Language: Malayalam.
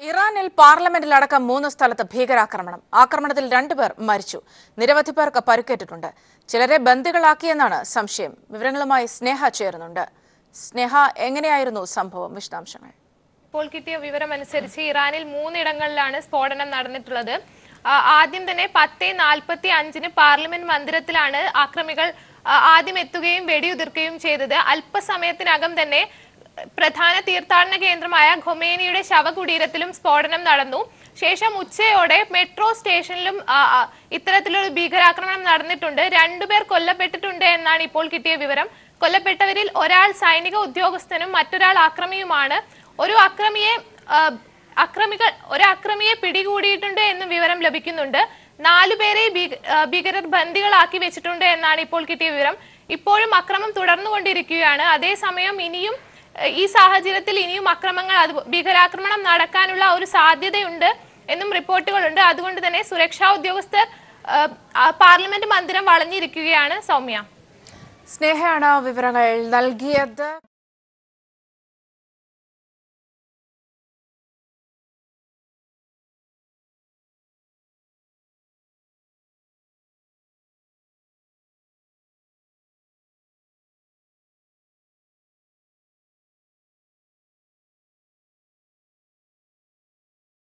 ഇറാനിൽ പാർലമെന്റിലടക്കം 3 സ്ഥലത്ത് ഭീകരാക്രമണം. ആക്രമണത്തിൽ 2 പേർ മരിച്ചു. നിരവധി പേർക്ക് പരിക്കേറ്റിട്ടുണ്ട്. ചിലരെ ബന്ദികളാക്കിയെന്നാണ് സംശയം. വിവരങ്ങളുമായി സ്നേഹ ചേരുന്നുണ്ട്. സ്നേഹ, എങ്ങനെയായിരുന്നു സംഭവം? വിശദാംശങ്ങൾ. ഇപ്പോൾ കിട്ടിയ വിവരമനുസരിച്ച് ഇറാനിൽ 3 ഇടങ്ങളിലാണ് സ്ഫോടനം നടന്നിട്ടുള്ളത്. ആദ്യം തന്നെ 10:45 പാർലമെന്റ് മന്ദിരത്തിലാണ് ആക്രമികൾ ആദ്യം എത്തുകയും വെടിയുതിർക്കുകയും ചെയ്തത്. അല്പസമയത്തിനകം തന്നെ പ്രധാന തീർത്ഥാടന കേന്ദ്രമായ ഖൊമേനിയുടെ ശവകുടീരത്തിലും സ്ഫോടനം നടന്നു. ശേഷം ഉച്ചയോടെ മെട്രോ സ്റ്റേഷനിലും ഇത്തരത്തിലൊരു ഭീകരാക്രമണം നടന്നിട്ടുണ്ട്. 2 പേർ കൊല്ലപ്പെട്ടിട്ടുണ്ട് എന്നാണ് ഇപ്പോൾ കിട്ടിയ വിവരം. കൊല്ലപ്പെട്ടവരിൽ ഒരാൾ സൈനിക ഉദ്യോഗസ്ഥനും മറ്റൊരാൾ ആക്രമിയുമാണ്. ഒരു അക്രമിയെ പിടികൂടിയിട്ടുണ്ട് എന്നും വിവരം ലഭിക്കുന്നുണ്ട്. 4 പേരെ ഭീകരർ ബന്ദികളാക്കി വെച്ചിട്ടുണ്ട് എന്നാണ് ഇപ്പോൾ കിട്ടിയ വിവരം. ഇപ്പോഴും അക്രമം തുടർന്നുകൊണ്ടിരിക്കുകയാണ്. അതേസമയം ഈ സാഹചര്യത്തിൽ ഇനിയും ഭീകരാക്രമണം നടക്കാനുള്ള ഒരു സാധ്യതയുണ്ട് എന്നും റിപ്പോർട്ടുകളുണ്ട്. അതുകൊണ്ട് തന്നെ സുരക്ഷാ ഉദ്യോഗസ്ഥർ പാർലമെന്റ് മന്ദിരം വളഞ്ഞിരിക്കുകയാണ്. സൗമ്യ, സ്നേഹയാണ് വിവരങ്ങൾ നൽകിയത്.